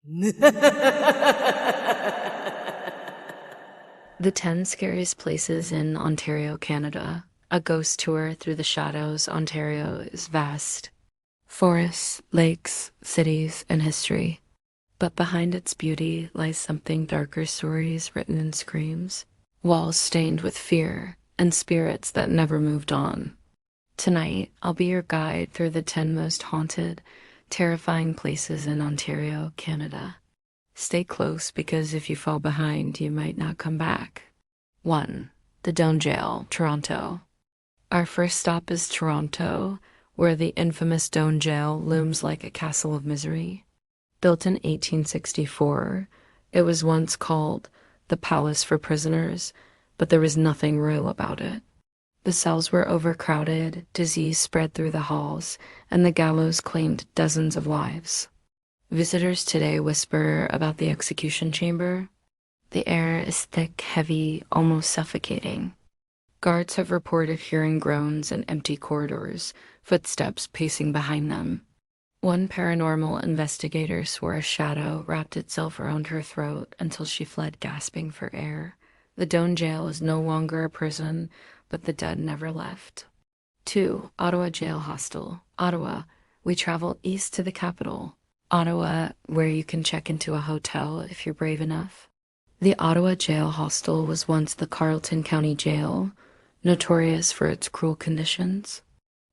The 10 Scariest Places in Ontario, Canada. A ghost tour through the shadows. Ontario is vast. Forests, lakes, cities, and history. But behind its beauty lies something darker, stories written in screams, walls stained with fear, and spirits that never moved on. Tonight, I'll be your guide through the 10 most haunted, terrifying places in Ontario, Canada. Stay close because if you fall behind, you might not come back. 1. The Doan Jail, Toronto. Our first stop is Toronto, where the infamous Doan Jail looms like a castle of misery. Built in 1864, it was once called the Palace for Prisoners, but there was nothing royal about it. The cells were overcrowded, disease spread through the halls, and the gallows claimed dozens of lives. Visitors today whisper about the execution chamber. The air is thick, heavy, almost suffocating. Guards have reported hearing groans in empty corridors, footsteps pacing behind them. One paranormal investigator swore a shadow wrapped itself around her throat until she fled gasping for air. The Doan Jail is no longer a prison, but the dead never left. 2. Ottawa Jail Hostel, Ottawa. We travel east to the capital. Ottawa, where you can check into a hotel if you're brave enough. The Ottawa Jail Hostel was once the Carleton County Jail, notorious for its cruel conditions.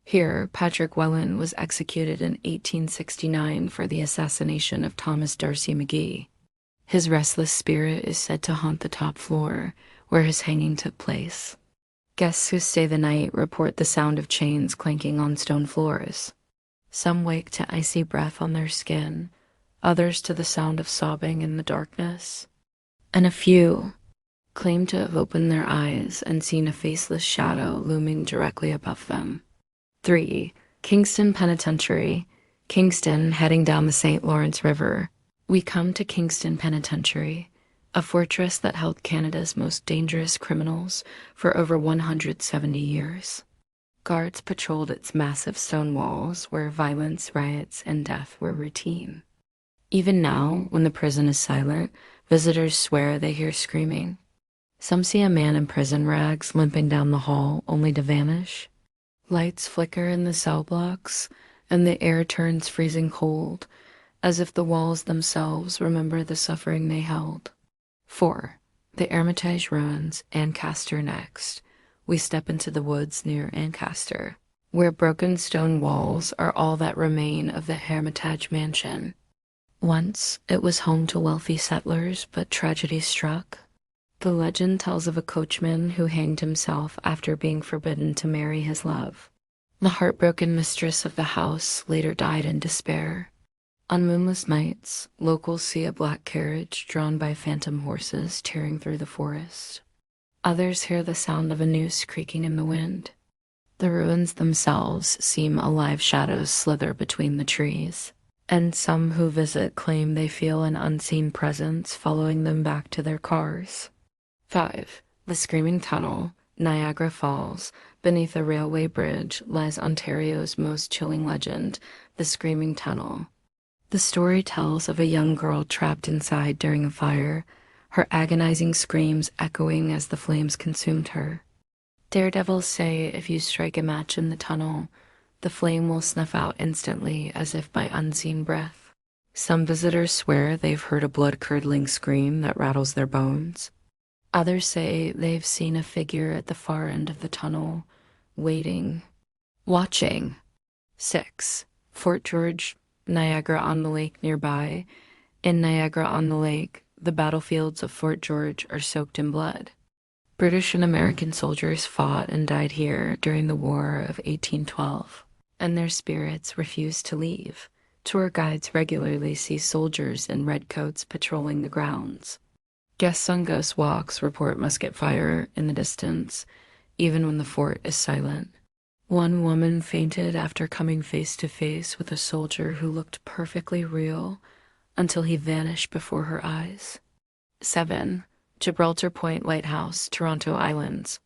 Here, Patrick Whelan was executed in 1869 for the assassination of Thomas Darcy McGee. His restless spirit is said to haunt the top floor, where his hanging took place. Guests who stay the night report the sound of chains clanking on stone floors. Some wake to icy breath on their skin, others to the sound of sobbing in the darkness. And a few claim to have opened their eyes and seen a faceless shadow looming directly above them. 3. Kingston Penitentiary, Kingston, heading down the St. Lawrence River. We come to Kingston Penitentiary, a fortress that held Canada's most dangerous criminals for over 170 years. Guards patrolled its massive stone walls where violence, riots, and death were routine. Even now, when the prison is silent, visitors swear they hear screaming. Some see a man in prison rags limping down the hall only to vanish. Lights flicker in the cell blocks, and the air turns freezing cold, as if the walls themselves remember the suffering they held. 4. The Hermitage Ruins, Ancaster next. We step into the woods near Ancaster, where broken stone walls are all that remain of the Hermitage Mansion. Once, it was home to wealthy settlers, but tragedy struck. The legend tells of a coachman who hanged himself after being forbidden to marry his love. The heartbroken mistress of the house later died in despair. On moonless nights, locals see a black carriage drawn by phantom horses tearing through the forest. Others hear the sound of a noose creaking in the wind. The ruins themselves seem alive shadows slither between the trees, and some who visit claim they feel an unseen presence following them back to their cars. 5. The Screaming Tunnel, Niagara Falls. Beneath a railway bridge lies Ontario's most chilling legend, the Screaming Tunnel. The story tells of a young girl trapped inside during a fire, her agonizing screams echoing as the flames consumed her. Daredevils say if you strike a match in the tunnel, the flame will snuff out instantly as if by unseen breath. Some visitors swear they've heard a blood-curdling scream that rattles their bones. Others say they've seen a figure at the far end of the tunnel, waiting, watching. 6. Fort George, Niagara-on-the-Lake nearby. In Niagara-on-the-Lake, the battlefields of Fort George are soaked in blood. British and American soldiers fought and died here during the War of 1812, and their spirits refused to leave. Tour guides regularly see soldiers in red coats patrolling the grounds. Guests on ghost walks report musket fire in the distance, even when the fort is silent. One woman fainted after coming face to face with a soldier who looked perfectly real until he vanished before her eyes. 7. Gibraltar Point Lighthouse, Toronto Islands.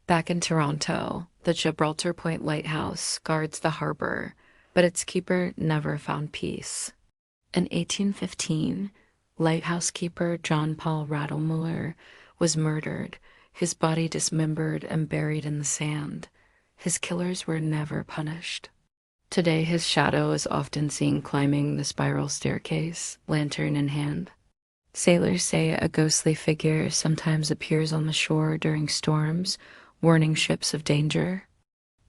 Back in Toronto, the Gibraltar Point Lighthouse guards the harbor, but its keeper never found peace. In 1815, lighthouse keeper John Paul Rattlemuller was murdered, his body dismembered and buried in the sand. His killers were never punished. Today, his shadow is often seen climbing the spiral staircase, lantern in hand. Sailors say a ghostly figure sometimes appears on the shore during storms, warning ships of danger.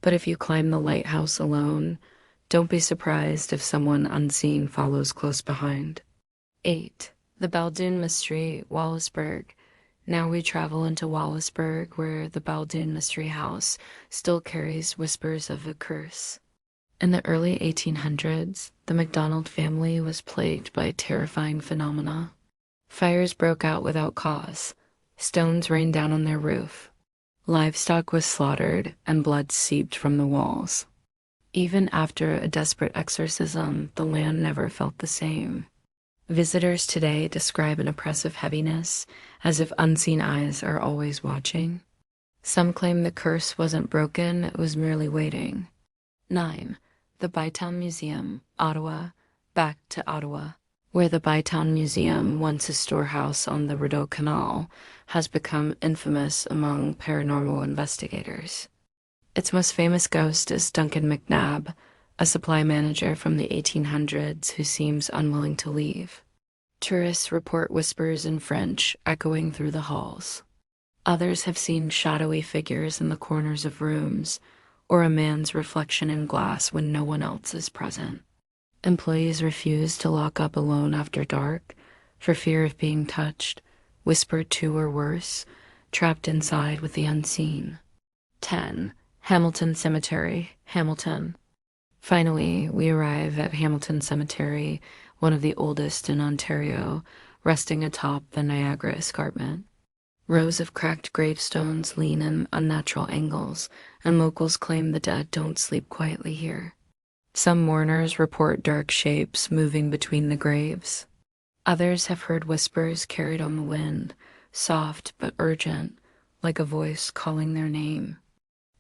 But if you climb the lighthouse alone, don't be surprised if someone unseen follows close behind. 8. The Baldoon Mystery, Wallaceburg. Now we travel into Wallaceburg, where the Baldoon Mystery House still carries whispers of a curse. In the early 1800s, the MacDonald family was plagued by terrifying phenomena. Fires broke out without cause. Stones rained down on their roof. Livestock was slaughtered, and blood seeped from the walls. Even after a desperate exorcism, the land never felt the same. Visitors today describe an oppressive heaviness, as if unseen eyes are always watching. Some claim the curse wasn't broken, it was merely waiting. 9. The Bytown Museum, Ottawa. Back to Ottawa, where the Bytown Museum, once a storehouse on the Rideau Canal, has become infamous among paranormal investigators. Its most famous ghost is Duncan McNabb, a supply manager from the 1800s who seems unwilling to leave. Tourists report whispers in French echoing through the halls. Others have seen shadowy figures in the corners of rooms, or a man's reflection in glass when no one else is present. Employees refuse to lock up alone after dark for fear of being touched, whispered to, or worse, trapped inside with the unseen. 10. Hamilton Cemetery, Hamilton. Finally, we arrive at Hamilton Cemetery, one of the oldest in Ontario, resting atop the Niagara Escarpment. Rows of cracked gravestones lean in unnatural angles, and locals claim the dead don't sleep quietly here. Some mourners report dark shapes moving between the graves. Others have heard whispers carried on the wind, soft but urgent, like a voice calling their name.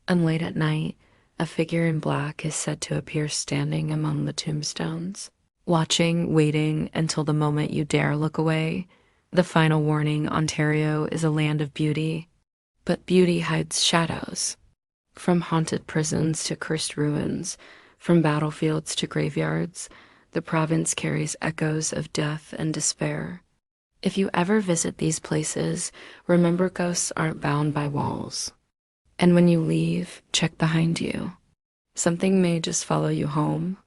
And late at night, a figure in black is said to appear standing among the tombstones, watching, waiting until the moment you dare look away. The final warning: Ontario is a land of beauty, but beauty hides shadows. From haunted prisons to cursed ruins, from battlefields to graveyards, the province carries echoes of death and despair. If you ever visit these places, remember ghosts aren't bound by walls. And when you leave, check behind you. Something may just follow you home,